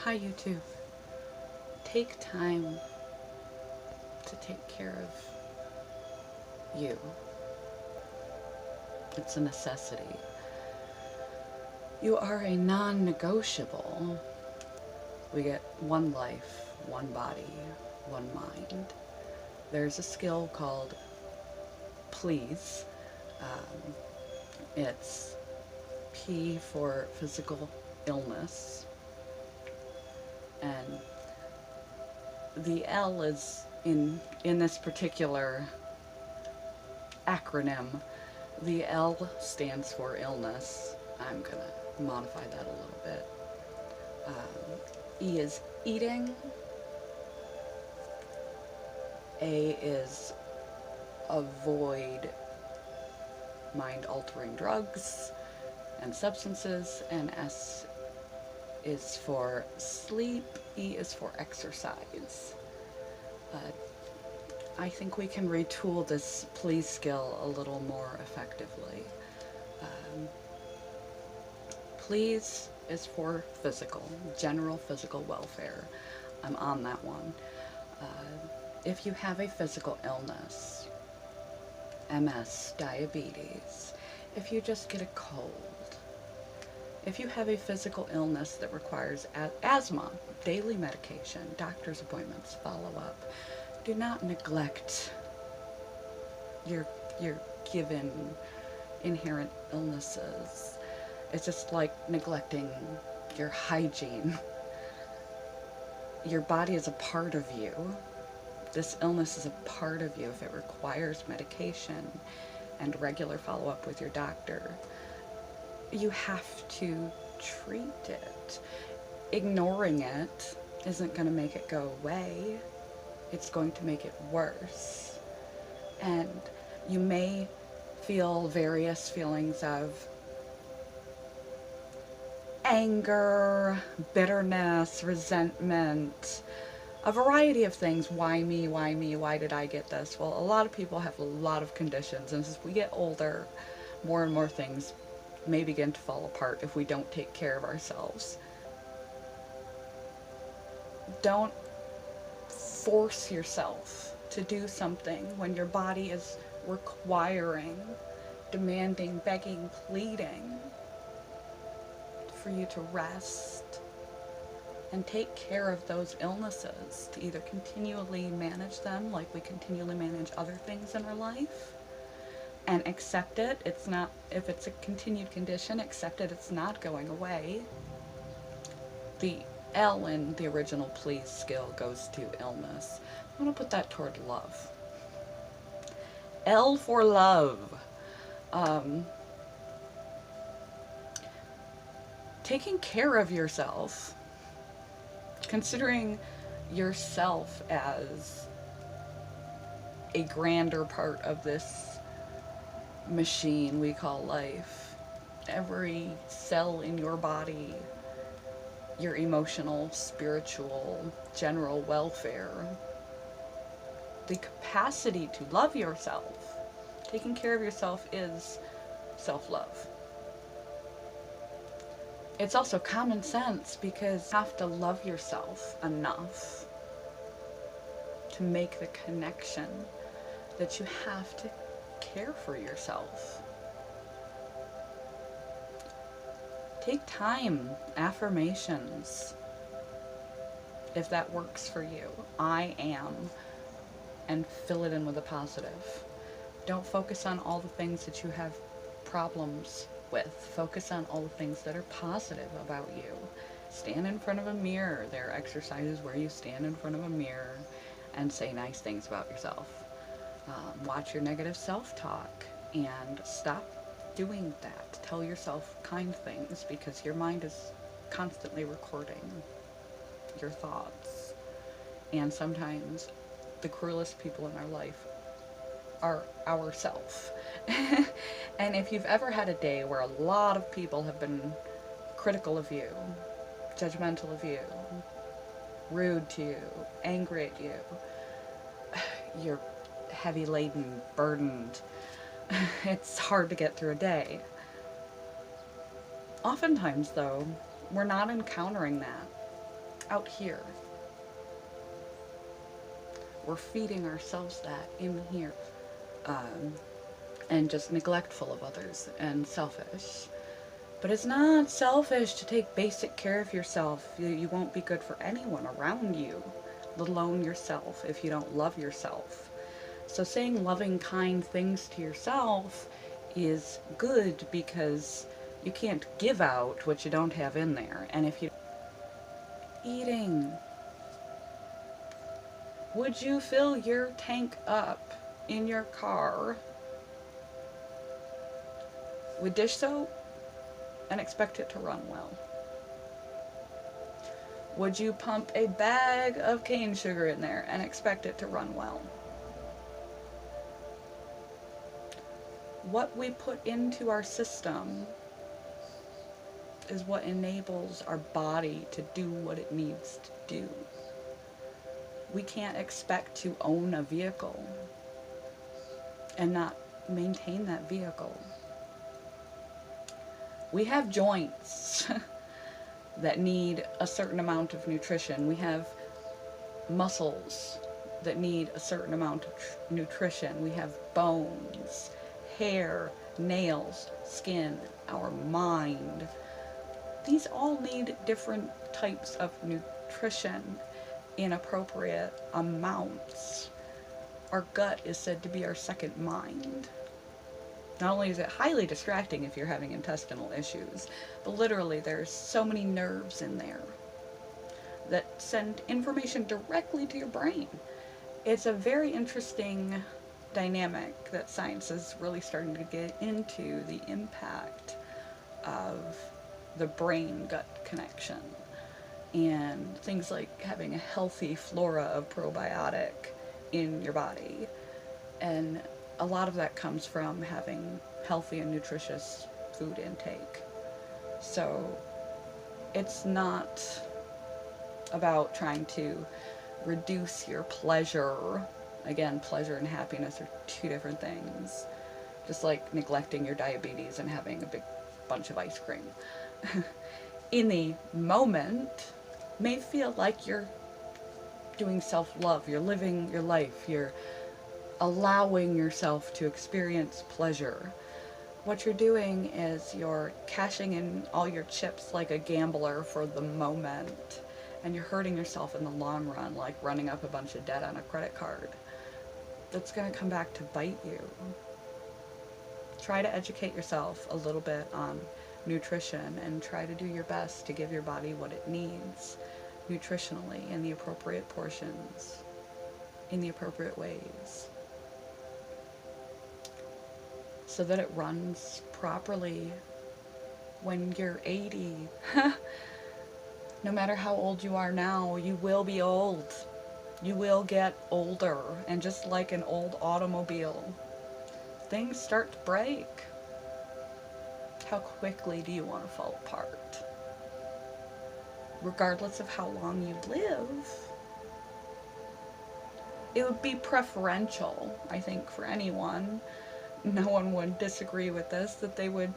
Hi YouTube. Take time to take care of you. It's a necessity. You are a non-negotiable. We get one life, one body, one mind. There's a skill called P.L.E.A.S.E. It's P for physical illness, and the L is in this particular acronym. The L stands for illness. I'm gonna modify that a little bit. E is eating. A is avoid mind-altering drugs and substances, and S is for sleep. E is for exercise. I think we can retool this please skill a little more effectively. Please is for physical, general physical welfare. I'm on that one. If you have a physical illness, MS, diabetes, if you just get a cold, if you have a physical illness that requires asthma, daily medication, doctor's appointments, follow-up, do not neglect your given inherent illnesses. It's just like neglecting your hygiene. Your body is a part of you. This illness is a part of you. If it requires medication and regular follow-up with your doctor, you have to treat it. Ignoring it isn't going to make it go away. It's going to make it worse. And you may feel various feelings of anger, bitterness, resentment, a variety of things. Why me? Why me? Why did I get this? Well, a lot of people have a lot of conditions, and as we get older, more and more things may begin to fall apart if we don't take care of ourselves. Don't force yourself to do something when your body is requiring, demanding, begging, pleading for you to rest and take care of those illnesses, to either continually manage them like we continually manage other things in our life, and accept it. It's not, if it's a continued condition, accept it. It's not going away. The L in the original please skill goes to illness. I'm going to put that toward love. L for love. Taking care of yourself, considering yourself as a grander part of this machine we call life. Every cell in your body, your emotional, spiritual, general welfare, the capacity to love yourself. Taking care of yourself is self-love. It's also common sense, because you have to love yourself enough to make the connection that you have to care for yourself. Take time, affirmations, if that works for you. I am, and fill it in with a positive. Don't focus on all the things that you have problems with. Focus on all the things that are positive about you. Stand in front of a mirror. There are exercises where you stand in front of a mirror and say nice things about yourself. Watch your negative self-talk and stop doing that. Tell yourself kind things, because your mind is constantly recording your thoughts. And sometimes the cruelest people in our life are ourself. And if you've ever had a day where a lot of people have been critical of you, judgmental of you, rude to you, angry at you, you're heavy laden, burdened, it's hard to get through a day. Oftentimes though, we're not encountering that. out here. We're feeding ourselves that in here. And just neglectful of others and selfish. But it's not selfish to take basic care of yourself. You won't be good for anyone around you, let alone yourself, if you don't love yourself. So saying loving, kind things to yourself is good because you can't give out what you don't have in there. And if you eating, would you fill your tank up in your car with dish soap and expect it to run well? Would you pump a bag of cane sugar in there and expect it to run well? What we put into our system is what enables our body to do what it needs to do. We can't expect to own a vehicle and not maintain that vehicle. We have joints that need a certain amount of nutrition. We have muscles that need a certain amount of nutrition. We have bones, hair, nails, skin, our mind. These all need different types of nutrition in appropriate amounts. Our gut is said to be our second mind. Not only is it highly distracting if you're having intestinal issues, but literally there's so many nerves in there that send information directly to your brain. It's a very interesting dynamic that science is really starting to get into, the impact of the brain-gut connection. And things like having a healthy flora of probiotic in your body. And a lot of that comes from having healthy and nutritious food intake. So it's not about trying to reduce your pleasure. Again, pleasure and happiness are two different things. Just like neglecting your diabetes and having a big bunch of ice cream. In the moment, may feel like you're doing self-love, you're living your life, you're allowing yourself to experience pleasure. What you're doing is you're cashing in all your chips like a gambler for the moment, and you're hurting yourself in the long run, like running up a bunch of debt on a credit card. That's going to come back to bite you. Try to educate yourself a little bit on nutrition and try to do your best to give your body what it needs nutritionally in the appropriate portions, in the appropriate ways, so that it runs properly when you're 80. No matter how old you are now, you will be old. You will get older, and just like an old automobile, things start to break. How quickly do you want to fall apart? Regardless of how long you live, it would be preferential, I think, for anyone. No one would disagree with this, that they would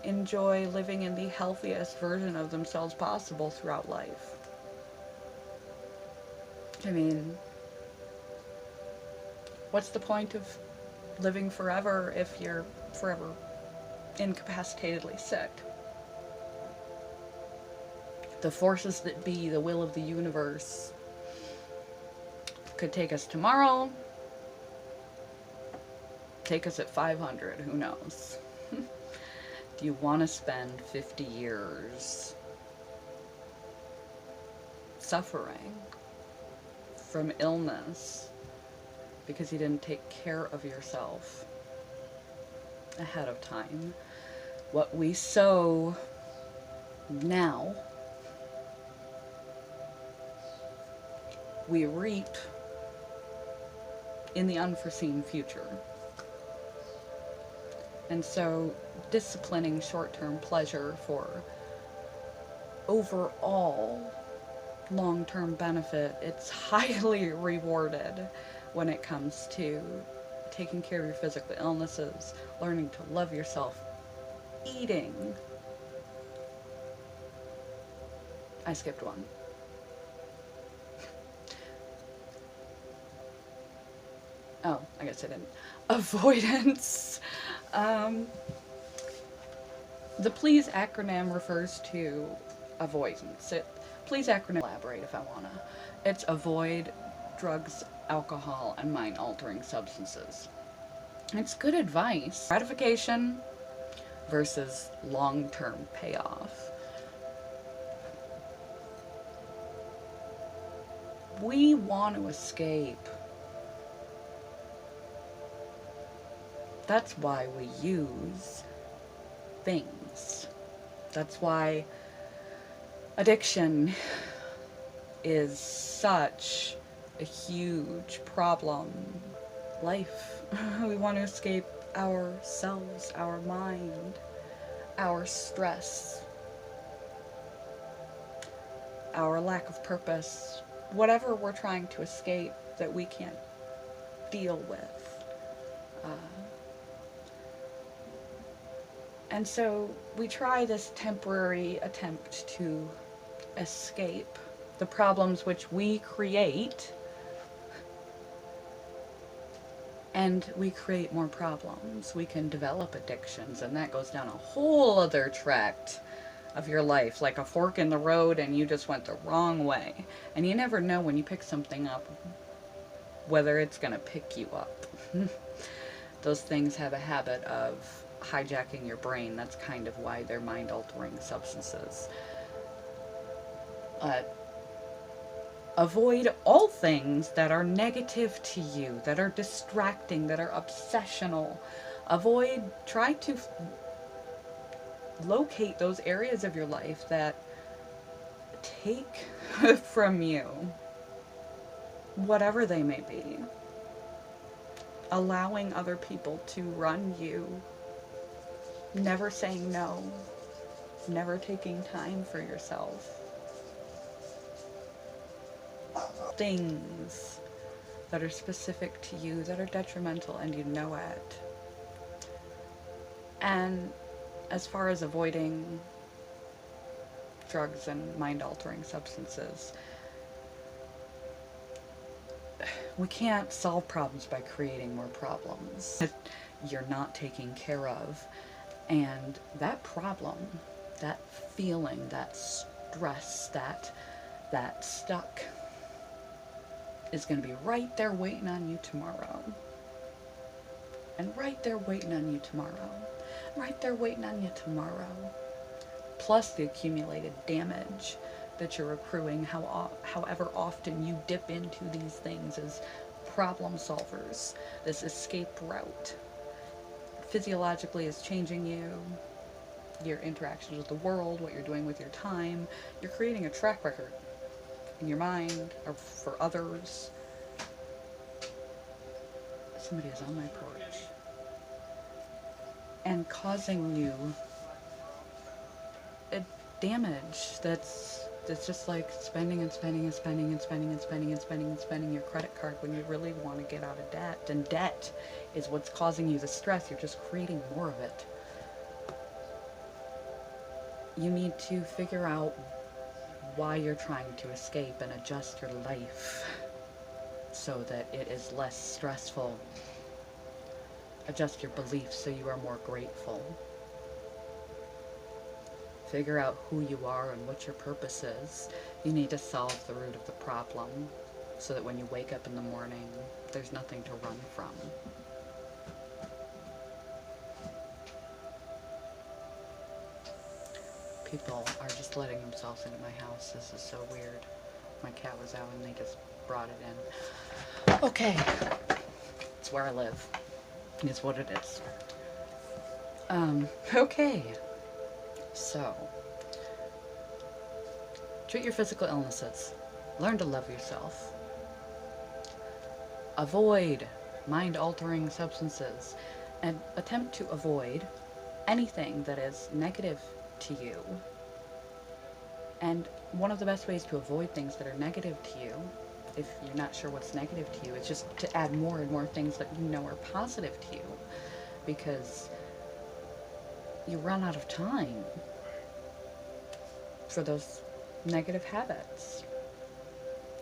enjoy living in the healthiest version of themselves possible throughout life. I mean, what's the point of living forever if you're forever incapacitatedly sick? The forces that be, the will of the universe, could take us tomorrow, take us at 500, who knows? Do you want to spend 50 years suffering from illness because you didn't take care of yourself ahead of time? What we sow now, we reap in the unforeseen future. And so disciplining short-term pleasure for overall long-term benefit, it's highly rewarded when it comes to taking care of your physical illnesses, learning to love yourself, eating. I skipped one. Oh, I guess I didn't. Avoidance. Um, the P.L.E.A.S.E acronym refers to avoidance. P.L.E.A.S.E acronym, elaborate if I wanna. It's avoid drugs, alcohol, and mind-altering substances. It's good advice. Gratification versus long-term payoff. We want to escape. That's why we use things. That's why addiction is such a huge problem. Life. We want to escape ourselves, our mind, our stress, our lack of purpose, whatever we're trying to escape that we can't deal with. Uh, and so we try this temporary attempt to escape the problems which we create, and we create more problems. We can develop addictions, and that goes down a whole other tract of your life, like a fork in the road, and you just went the wrong way. And you never know when you pick something up whether it's going to pick you up. Those things have a habit of hijacking your brain. That's kind of why they're mind-altering substances. Avoid all things that are negative to you, that are distracting, that are obsessional. Try to locate those areas of your life that take from you, whatever they may be. Allowing other people to run you, never saying no, never taking time for yourself. Things that are specific to you, that are detrimental, and you know it. And as far as avoiding drugs and mind-altering substances, we can't solve problems by creating more problems that you're not taking care of. And that problem, that feeling, that stress, that stuck is going to be right there waiting on you tomorrow. And right there waiting on you tomorrow. Right there waiting on you tomorrow. Plus the accumulated damage that you're accruing, however often you dip into these things as problem solvers. This escape route physiologically is changing you, your interactions with the world, what you're doing with your time. You're creating a track record in your mind or for others. Somebody is on my porch. And causing you a damage that's just like spending and spending and spending and spending and spending and spending and spending your credit card when you really want to get out of debt. And debt is what's causing you the stress. You're just creating more of it. You need to figure out why you're trying to escape and adjust your life so that it is less stressful. Adjust your beliefs so you are more grateful. Figure out who you are and what your purpose is. You need to solve the root of the problem so that when you wake up in the morning, there's nothing to run from. People are just letting themselves into my house. This is so weird. My cat was out and they just brought it in. Okay. It's where I live. It's what it is. Okay. So, treat your physical illnesses. Learn to love yourself. Avoid mind-altering substances. And attempt to avoid anything that is negative to you. And one of the best ways to avoid things that are negative to you, if you're not sure what's negative to you, is just to add more and more things that you know are positive to you. Because you run out of time for those negative habits.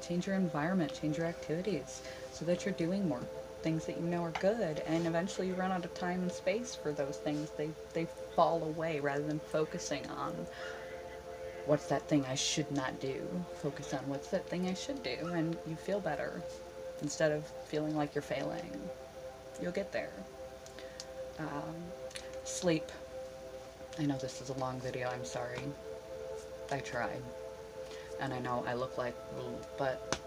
Change your environment, change your activities so that you're doing more things that you know are good, and eventually you run out of time and space for those things. They fall away rather than focusing on what's that thing I should not do. Focus on what's that thing I should do, and you feel better instead of feeling like you're failing. You'll get there. Sleep. I know this is a long video, I'm sorry. I tried. And I know I look like, but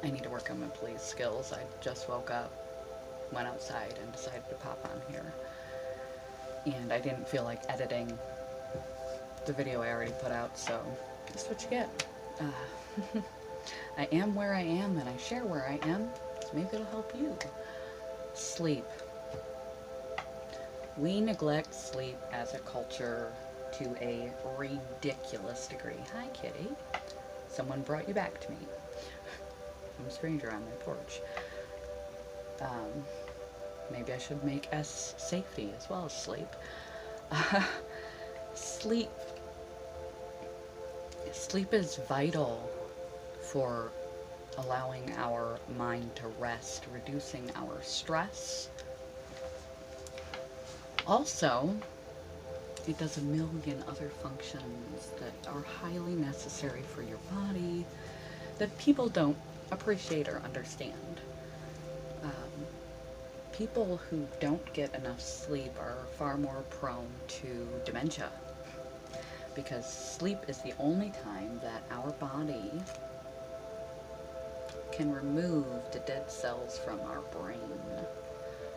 I need to work on my P.L.E.A.S.E skills. I just woke up, went outside, and decided to pop on here. And I didn't feel like editing the video I already put out, so that's what you get. I am where I am, and I share where I am, so maybe it'll help you. Sleep. We neglect sleep as a culture to a ridiculous degree. Hi, kitty. Someone brought you back to me. I'm a stranger on my porch. Maybe I should make S safety as well as sleep. Sleep. Sleep is vital for allowing our mind to rest, reducing our stress. Also, it does a million other functions that are highly necessary for your body that people don't appreciate or understand. People who don't get enough sleep are far more prone to dementia, because sleep is the only time that our body can remove the dead cells from our brain.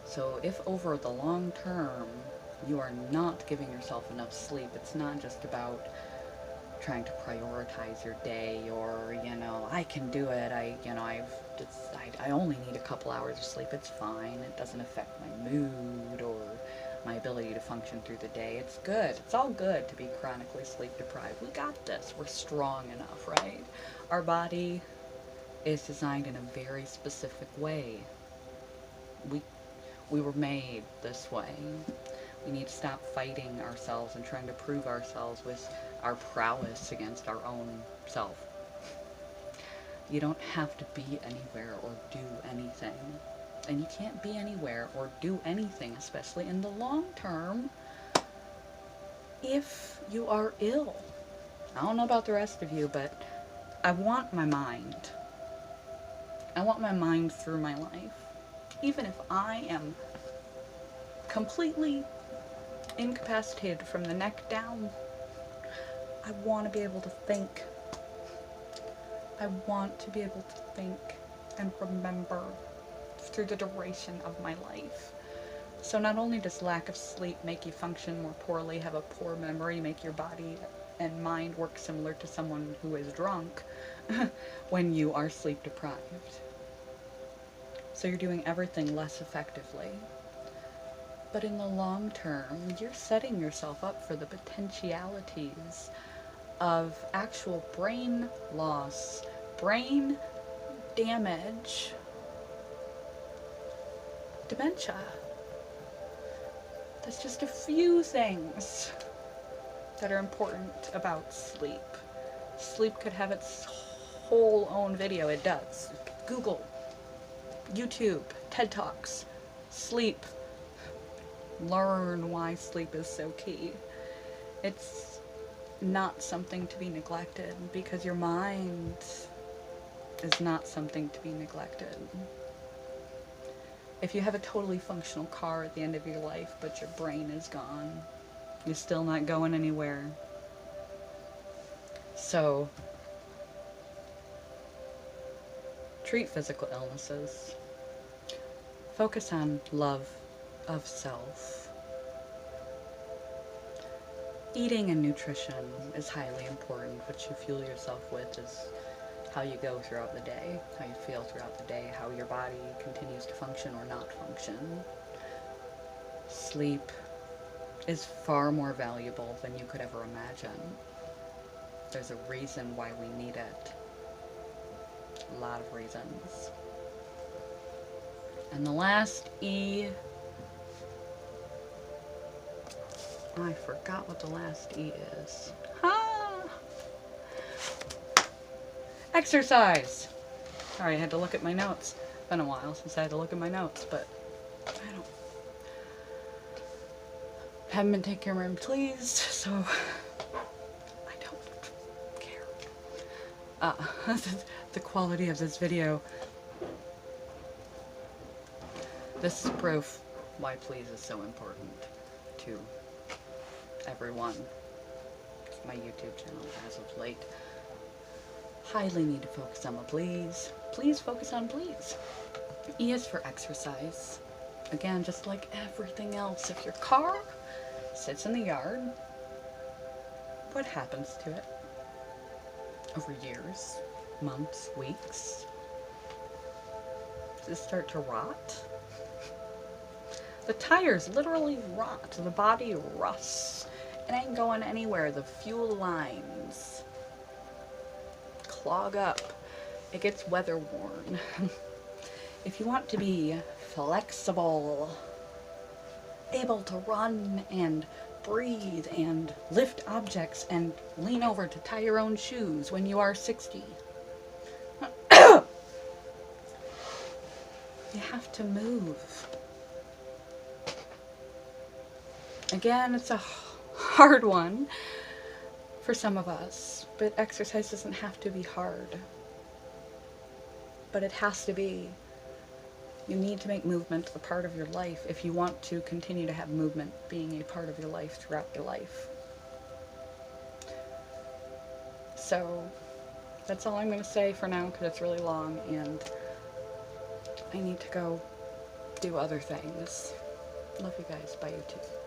So if over the long term you are not giving yourself enough sleep, it's not just about trying to prioritize your day, or, you know, I can do it, I only need a couple hours of sleep, it's fine, it doesn't affect my mood or my ability to function through the day. It's good. It's all good to be chronically sleep deprived. We got this. We're strong enough, right? Our body is designed in a very specific way. We were made this way. We need to stop fighting ourselves and trying to prove ourselves with our prowess against our own self. You don't have to be anywhere or do anything. And you can't be anywhere or do anything, especially in the long term, if you are ill. I don't know about the rest of you, but I want my mind. I want my mind through my life. Even if I am completely incapacitated from the neck down, I want to be able to think. I want to be able to think and remember through the duration of my life. So not only does lack of sleep make you function more poorly, have a poor memory, make your body and mind work similar to someone who is drunk when you are sleep deprived. So you're doing everything less effectively. But in the long term, you're setting yourself up for the potentialities of actual brain loss, brain damage, dementia. There's just a few things that are important about sleep. Sleep could have its whole own video. It does. Google, YouTube, TED Talks, sleep. Learn why sleep is so key. It's not something to be neglected, because your mind is not something to be neglected. If you have a totally functional car at the end of your life, but your brain is gone, you're still not going anywhere. So, treat physical illnesses. Focus on love of self. Eating and nutrition is highly important. What you fuel yourself with is how you go throughout the day, how you feel throughout the day, how your body continues to function or not function. Sleep is far more valuable than you could ever imagine. There's a reason why we need it. A lot of reasons. And the last E, I forgot what the last E is. Exercise. Sorry, I had to look at my notes. been a while since I had to look at my notes, but haven't been taking care of my pleased, so I don't care. The quality of this video. This is proof why please is so important to everyone. My YouTube channel as of late. Highly need to focus on the please. Please focus on please. E is for exercise. Again, just like everything else, if your car sits in the yard, what happens to it? Over years, months, weeks? Does it start to rot? The tires literally rot. The body rusts. It ain't going anywhere. The fuel lines clog up. It gets weather worn. If you want to be flexible, able to run and breathe and lift objects and lean over to tie your own shoes when you are 60, you have to move. Again, it's a hard one for some of us, but exercise doesn't have to be hard. But it has to be. You need to make movement a part of your life if you want to continue to have movement being a part of your life throughout your life. So that's all I'm going to say for now because it's really long and I need to go do other things. Love you guys. Bye, YouTube.